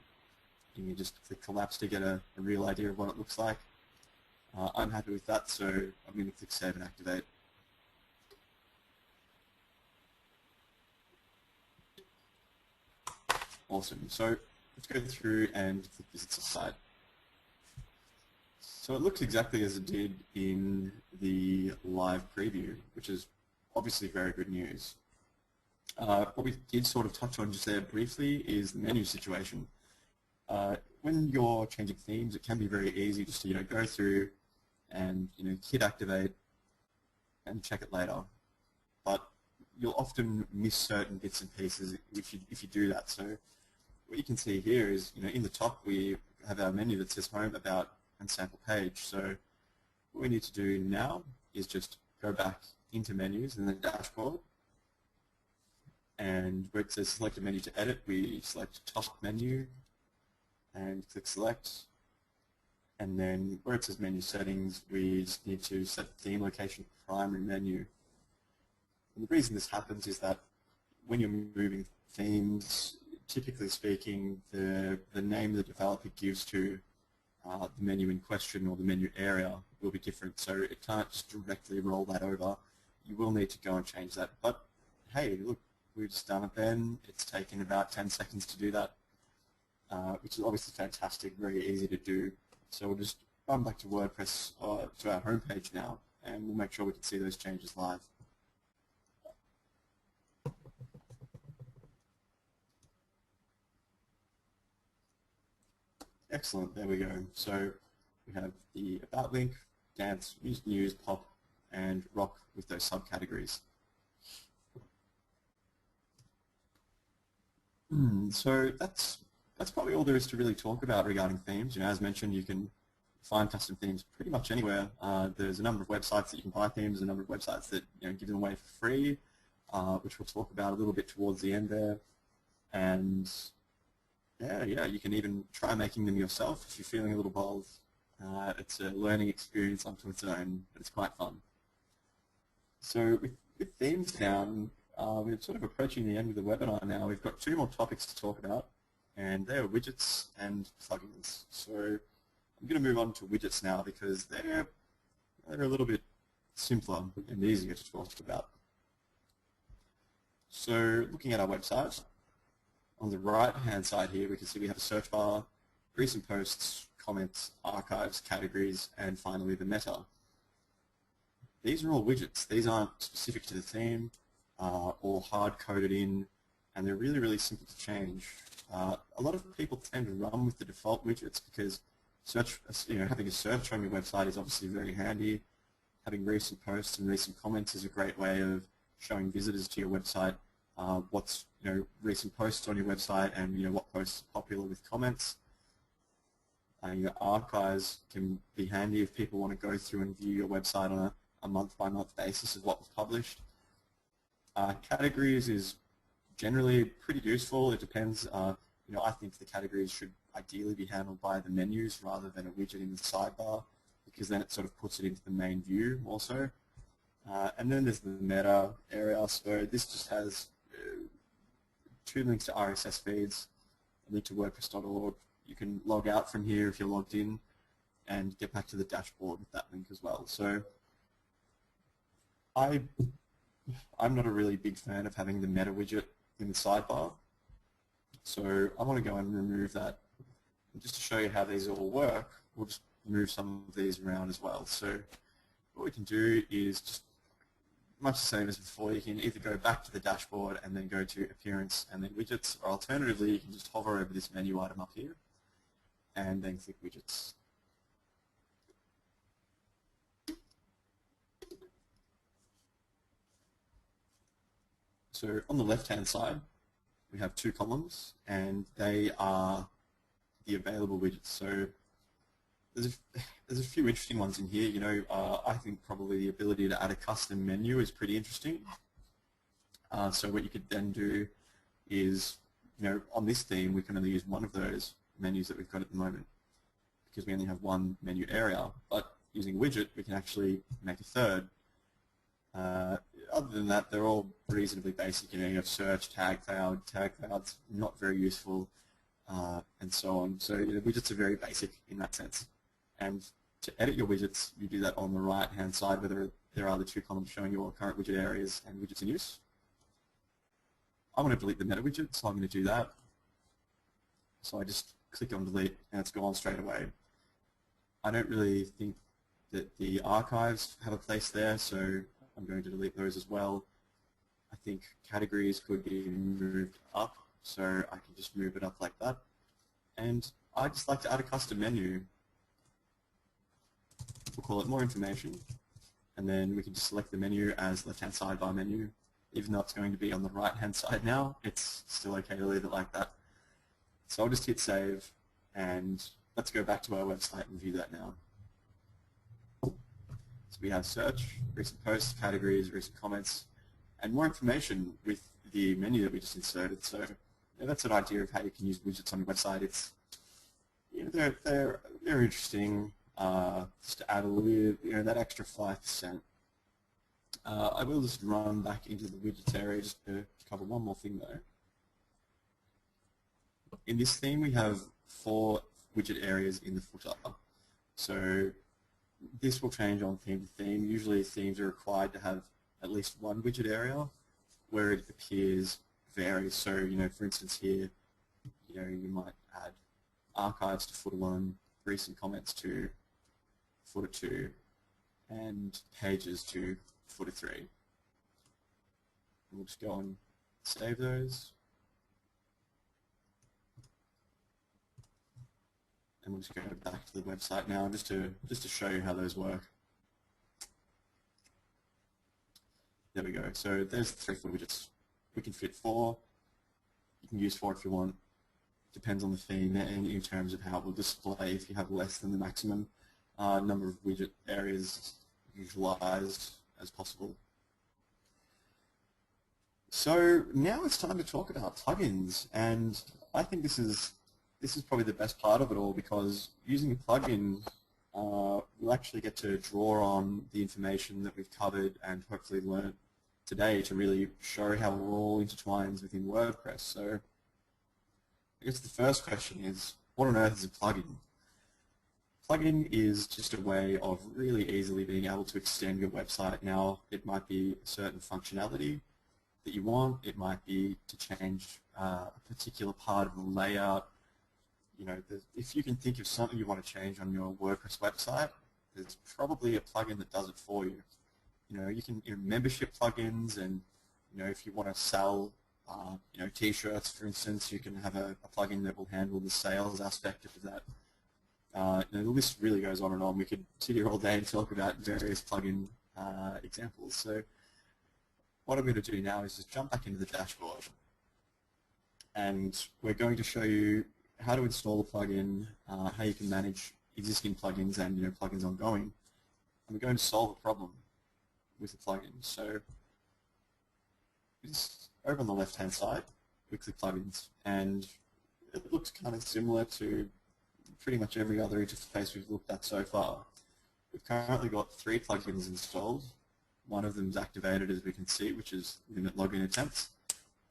Speaker 2: you can just click Collapse to get a real idea of what it looks like. I'm happy with that, so I'm going to click Save and Activate. Awesome. So let's go through and click Visit the site. So it looks exactly as it did in the live preview, which is obviously very good news. What we did sort of touch on just there briefly is the menu situation. When you're changing themes, it can be very easy just to go through and hit activate and check it later. But you'll often miss certain bits and pieces if you do that. So what you can see here is in the top we have our menu that says Home, About, and Sample Page. So what we need to do now is just go back into menus and then Dashboard. And where it says select a menu to edit, we select top menu and click select. And then where it says menu settings, we just need to set theme location primary menu. And the reason this happens is that when you're moving themes, typically speaking, the name the developer gives to the menu in question or the menu area will be different. So it can't just directly roll that over. You will need to go and change that. But hey, look, we've just done it then. It's taken about 10 seconds to do that, which is obviously fantastic, very easy to do. So we'll just run back to WordPress, to our homepage now, and we'll make sure we can see those changes live. Excellent, there we go. So we have the About link, Dance, Music News, Pop, and Rock with those subcategories. So that's probably all there is to really talk about regarding themes. As mentioned, you can find custom themes pretty much anywhere. There's a number of websites that you can buy themes, a number of websites that give them away for free, which we'll talk about a little bit towards the end there. And yeah, you can even try making them yourself if you're feeling a little bold. It's a learning experience unto its own, but it's quite fun. So with themes now, we're sort of approaching the end of the webinar now. We've got two more topics to talk about, and they are widgets and plugins. So I'm going to move on to widgets now because they're a little bit simpler and easier to talk about. So looking at our website, on the right-hand side here, we can see we have a search bar, recent posts, comments, archives, categories, and finally the meta. These are all widgets. These aren't specific to the theme or hard-coded in, and they're really, really simple to change. A lot of people tend to run with the default widgets because having a search on your website is obviously very handy. Having recent posts and recent comments is a great way of showing visitors to your website what's recent posts on your website and what posts are popular with comments. Your archives can be handy if people want to go through and view your website on a month-by-month basis of what was published. Categories is generally pretty useful. It depends. I think the categories should ideally be handled by the menus rather than a widget in the sidebar, because then it sort of puts it into the main view also. And then there's the meta area. So this just has two links to RSS feeds, a link to WordPress.org. You can log out from here if you're logged in and get back to the dashboard with that link as well. So I'm not a really big fan of having the meta widget in the sidebar. So I want to go and remove that. And just to show you how these all work, we'll just move some of these around as well. So what we can do is just much the same as before. You can either go back to the dashboard and then go to Appearance and then Widgets, or alternatively you can just hover over this menu item up here and then click Widgets. So on the left-hand side, we have two columns, and they are the available widgets. So there's a few interesting ones in here. I think probably the ability to add a custom menu is pretty interesting. So what you could then do is, on this theme, we can only use one of those menus that we've got at the moment because we only have one menu area. But using a widget, we can actually make a third. Other than that, they're all reasonably basic. You have search, tag clouds, not very useful, and so on. So widgets are very basic in that sense. And to edit your widgets, you do that on the right-hand side, where there are the two columns showing your current widget areas and widgets in use. I want to delete the meta widget, so I'm going to do that. So I just click on delete and it's gone straight away. I don't really think that the archives have a place there, so I'm going to delete those as well. I think categories could be moved up, so I can just move it up like that. And I just like to add a custom menu. We'll call it more information, and then we can just select the menu as left-hand sidebar menu. Even though it's going to be on the right-hand side now, it's still okay to leave it like that. So I'll just hit save, and let's go back to our website and view that now. So we have search, recent posts, categories, recent comments, and more information with the menu that we just inserted. So that's an idea of how you can use widgets on your website. It's, they're interesting. Just to add a little, that extra 5%. I will just run back into the widgets area just to cover one more thing though. In this theme, we have 4 widget areas in the footer. So this will change on theme to theme. Usually themes are required to have at least one widget area. Where it appears varies. So, for instance here, you might add archives to footer 1, recent comments to footer 2, and pages to footer 3. And we'll just go and save those. And we'll just go back to the website now just to show you how those work. There we go. So there's the 3 footer widgets. We can fit 4. You can use 4 if you want. Depends on the theme and in terms of how it will display if you have less than the maximum number of widget areas visualized as possible. So now it's time to talk about plugins, and I think this is probably the best part of it all, because using a plugin we'll actually get to draw on the information that we've covered and hopefully learn today to really show how we're all intertwined within WordPress. So I guess the first question is, what on earth is a plugin? Plugin is just a way of really easily being able to extend your website. Now, it might be a certain functionality that you want. It might be to change a particular part of the layout. If you can think of something you want to change on your WordPress website, there's probably a plugin that does it for you. You can membership plugins, and if you want to sell t-shirts, for instance, you can have a plugin that will handle the sales aspect of that. The list really goes on and on. We could sit here all day and talk about various plugin examples. So what I'm going to do now is just jump back into the dashboard, and we're going to show you how to install a plugin, how you can manage existing plugins and plugins ongoing. And we're going to solve a problem with the plugin. So just over on the left-hand side, we click plugins, and it looks kind of similar to pretty much every other interface we've looked at so far. We've currently got 3 plugins installed. One of them is activated, as we can see, which is limit login attempts.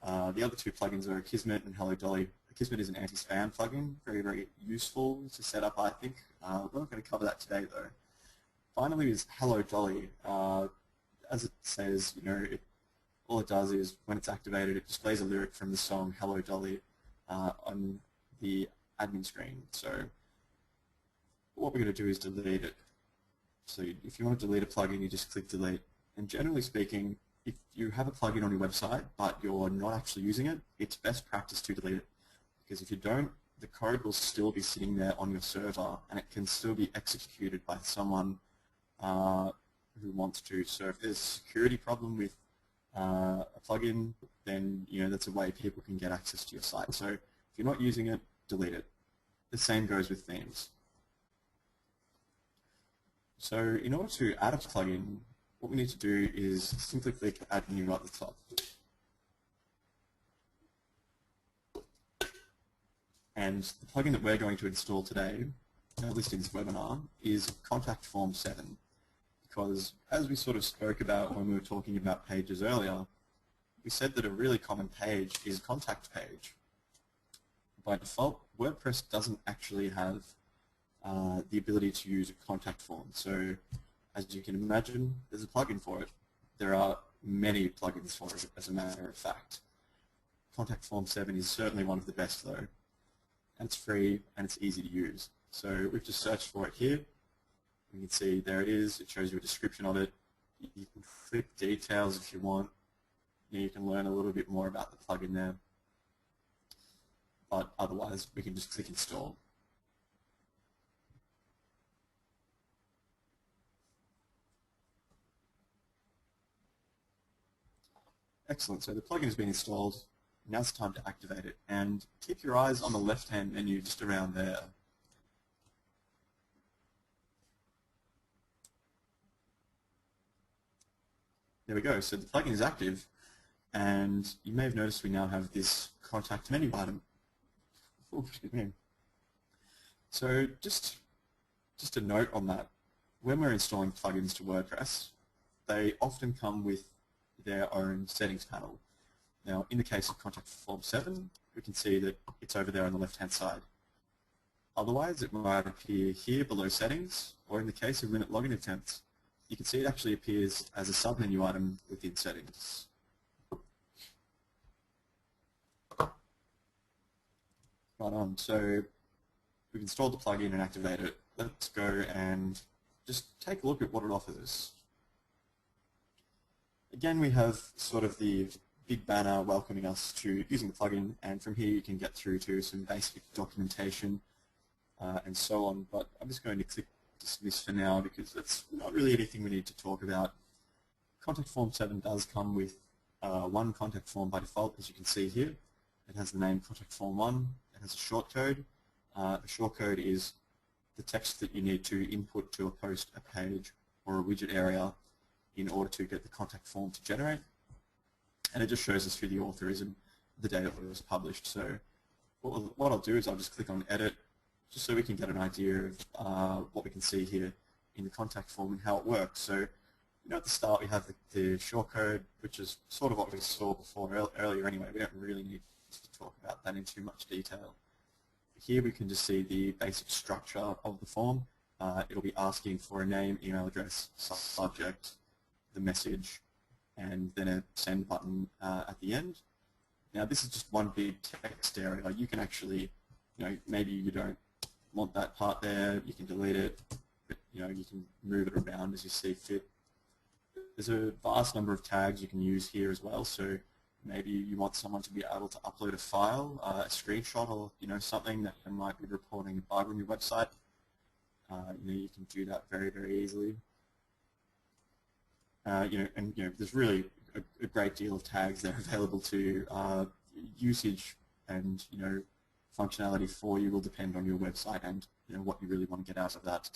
Speaker 2: The other 2 plugins are Kismet and Hello Dolly. Kismet is an anti-spam plugin, very, very useful to set up, I think. We're not going to cover that today, though. Finally is Hello Dolly. As it says, all it does is, when it's activated, it displays a lyric from the song Hello Dolly on the admin screen. So what we're going to do is delete it. So if you want to delete a plugin, you just click delete. And generally speaking, if you have a plugin on your website but you're not actually using it, it's best practice to delete it. Because if you don't, the code will still be sitting there on your server, and it can still be executed by someone who wants to. So if there's a security problem with a plugin, then that's a way people can get access to your site. So if you're not using it, delete it. The same goes with themes. So in order to add a plugin, what we need to do is simply click Add New at the top. And the plugin that we're going to install today, at least in this webinar, is Contact Form 7. Because as we sort of spoke about when we were talking about pages earlier, we said that a really common page is a contact page. By default, WordPress doesn't actually have the ability to use a contact form. So as you can imagine, there's a plugin for it. There are many plugins for it, as a matter of fact. Contact Form 7 is certainly one of the best, though. and it's free, and it's easy to use. So we've just searched for it here. You can see there it is. It shows you a description of it. You can click details if you want. You can learn a little bit more about the plugin there. But otherwise, we can just click install. Excellent. So the plugin has been installed. Now it's time to activate it. And keep your eyes on the left-hand menu just around there. There we go. So the plugin is active. And you may have noticed we now have this contact menu item. Oh, excuse me. So just a note on that. When we're installing plugins to WordPress, they often come with their own settings panel. Now, in the case of Contact Form 7, we can see that it's over there on the left-hand side. Otherwise, it might appear here below Settings, or in the case of Limit Login Attempts, you can see it actually appears as a submenu item within Settings. Right on. So we've installed the plugin and activated it. Let's go and just take a look at what it offers us. Again, we have sort of the big banner welcoming us to using the plugin, and from here you can get through to some basic documentation and so on, but I'm just going to click dismiss for now because that's not really anything we need to talk about. Contact Form 7 does come with one contact form by default, as you can see here. It has the name Contact Form 1, it has a shortcode. The shortcode is the text that you need to input to a post, a page, or a widget area in order to get the contact form to generate. And it just shows us who the author is and the date it was published. So what I'll do is I'll just click on Edit, just so we can get an idea of what we can see here in the contact form and how it works. So at the start we have the shortcode, which is sort of what we saw before earlier anyway. We don't really need to talk about that in too much detail. Here we can just see the basic structure of the form. It'll be asking for a name, email address, subject, the message, and then a send button at the end. Now this is just one big text area. You can actually, maybe you don't want that part there, you can delete it, but you can move it around as you see fit. There's a vast number of tags you can use here as well, so maybe you want someone to be able to upload a file, a screenshot, or something that might be reporting a bug on your website. You can do that very, very easily. There's really a great deal of tags that are available to usage, and functionality for you will depend on your website and what you really want to get out of that.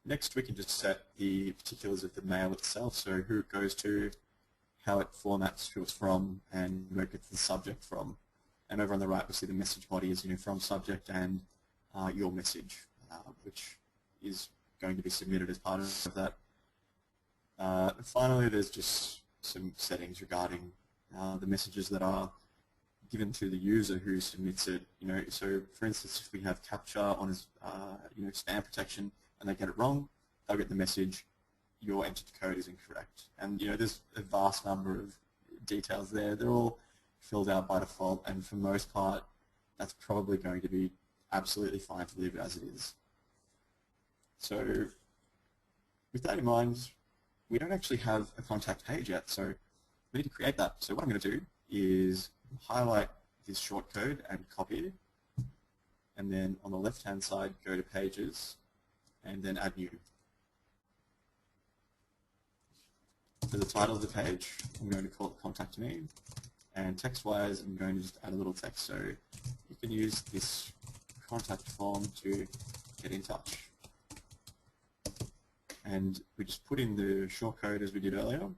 Speaker 2: Next, we can just set the particulars of the mail itself, so who it goes to, how it formats, who it's from, and where it gets the subject from. And over on the right, we see the message body is from subject and your message, which is going to be submitted as part of that. And finally, there's just some settings regarding the messages that are given to the user who submits it. So for instance, if we have CAPTCHA on his spam protection and they get it wrong, they'll get the message, your entered code is incorrect. And there's a vast number of details there. They're all filled out by default, and for the most part, that's probably going to be absolutely fine to leave it as it is. So with that in mind, we don't actually have a contact page yet, so we need to create that. So what I'm going to do is highlight this shortcode and copy it, and then on the left-hand side, go to Pages, and then Add New. For the title of the page, I'm going to call it Contact Me, and text-wise, I'm going to just add a little text. So you can use this contact form to get in touch. And we just put in the shortcode as we did earlier,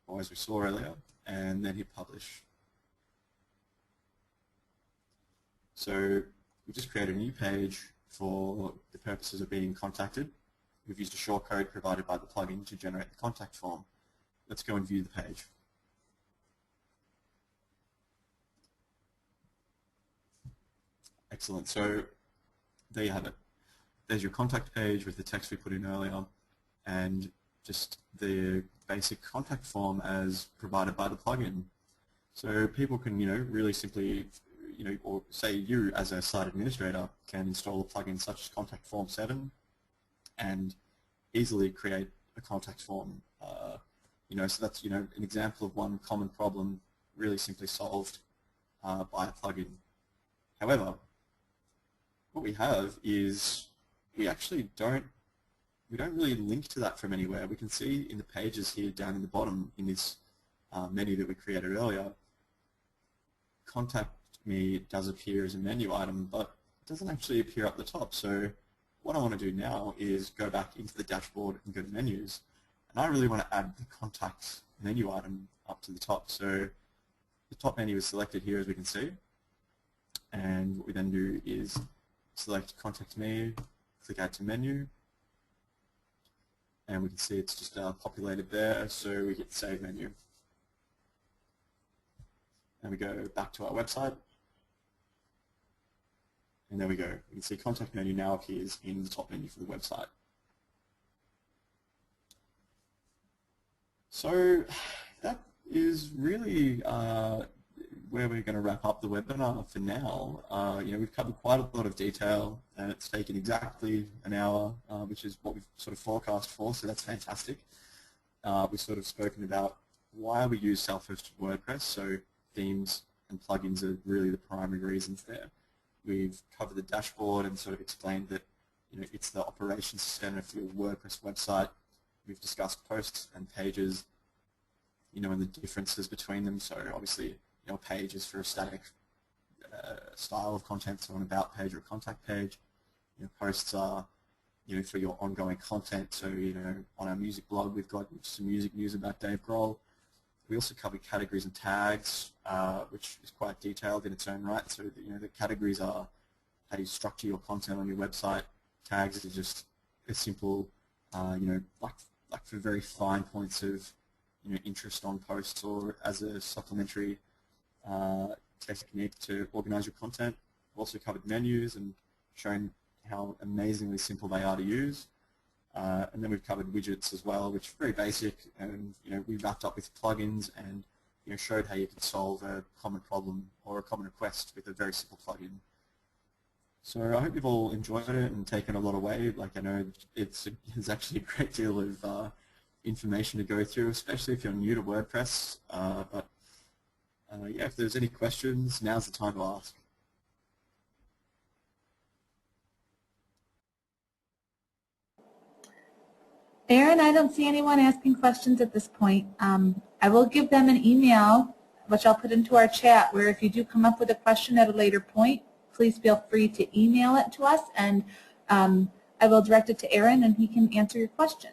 Speaker 2: or as we saw earlier, and then hit Publish. So we just created a new page for the purposes of being contacted. We've used a shortcode provided by the plugin to generate the contact form. Let's go and view the page. Excellent. So there you have it. There's your contact page with the text we put in earlier, and just the basic contact form as provided by the plugin. So people can, really simply, or say you as a site administrator can install a plugin such as Contact Form 7 and easily create a contact form. So that's an example of one common problem really simply solved by a plugin. However, what we have is we don't really link to that from anywhere. We can see in the pages here down in the bottom in this menu that we created earlier, Contact Me does appear as a menu item, but it doesn't actually appear up the top. So what I want to do now is go back into the dashboard and go to menus. And I really want to add the contact menu item up to the top. So the top menu is selected here, as we can see. And what we then do is select Contact Me, click Add to Menu, and we can see it's just populated there, so we hit Save Menu. And we go back to our website, and there we go. You can see Contact Menu now appears in the top menu for the website. So that is really where we're going to wrap up the webinar for now. We've covered quite a lot of detail, and it's taken exactly an hour, which is what we've sort of forecast for, so that's fantastic. We've sort of spoken about why we use self-hosted WordPress, so themes and plugins are really the primary reasons there. We've covered the dashboard and sort of explained that it's the operations center for your WordPress website. We've discussed posts and pages, and the differences between them. So obviously, page is for a static style of content, so an about page or a contact page. Posts are, for your ongoing content. So, on our music blog, we've got some music news about Dave Grohl. We also cover categories and tags, which is quite detailed in its own right. So, the categories are how you structure your content on your website. Tags is just a simple, like for very fine points of, interest on posts or as a supplementary technique to organize your content. We've also covered menus and shown how amazingly simple they are to use. And then we've covered widgets as well, which are very basic, and we wrapped up with plugins and showed how you can solve a common problem or a common request with a very simple plugin. So I hope you've all enjoyed it and taken a lot away. Like, I know it's actually a great deal of information to go through, especially if you're new to WordPress. Yeah, if there's any questions, now's the time to ask.
Speaker 1: Aaron, I don't see anyone asking questions at this point. I will give them an email, which I'll put into our chat, where if you do come up with a question at a later point, please feel free to email it to us, and I will direct it to Aaron, and he can answer your question.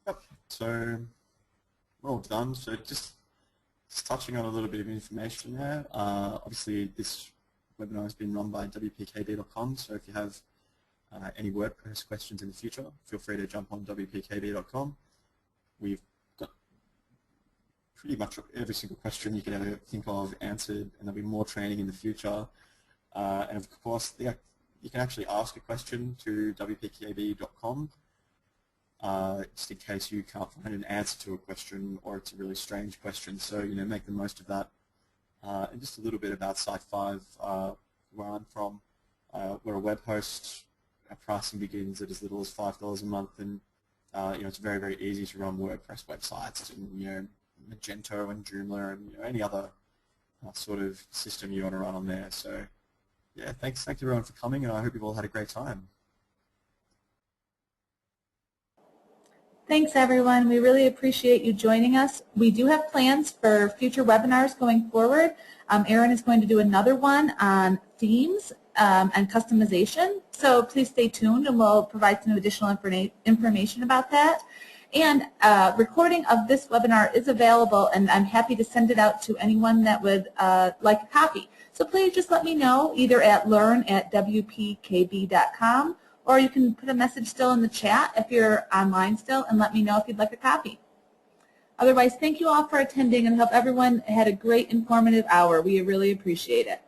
Speaker 2: Yep. So we're all done. So just touching on a little bit of information there. Obviously, this webinar has been run by WPKB.com, so if you have any WordPress questions in the future, feel free to jump on WPKB.com. We've got pretty much every single question you can ever think of answered, and there'll be more training in the future. And of course, you can actually ask a question to WPKB.com just in case you can't find an answer to a question or it's a really strange question. So, make the most of that. And just a little bit about Site 5, where I'm from. We're a web host. Our pricing begins at as little as $5 a month, and it's very, very easy to run WordPress websites, and Magento and Joomla and any other sort of system you want to run on there. So, yeah, thanks everyone for coming, and I hope you've all had a great time.
Speaker 1: Thanks, everyone. We really appreciate you joining us. We do have plans for future webinars going forward. Aaron is going to do another one on themes and customization, so please stay tuned, and we'll provide some additional information about that. And recording of this webinar is available, and I'm happy to send it out to anyone that would like a copy. So please just let me know, either at learn@wpkb.com, or you can put a message still in the chat if you're online still, and let me know if you'd like a copy. Otherwise, thank you all for attending, and hope everyone had a great informative hour. We really appreciate it.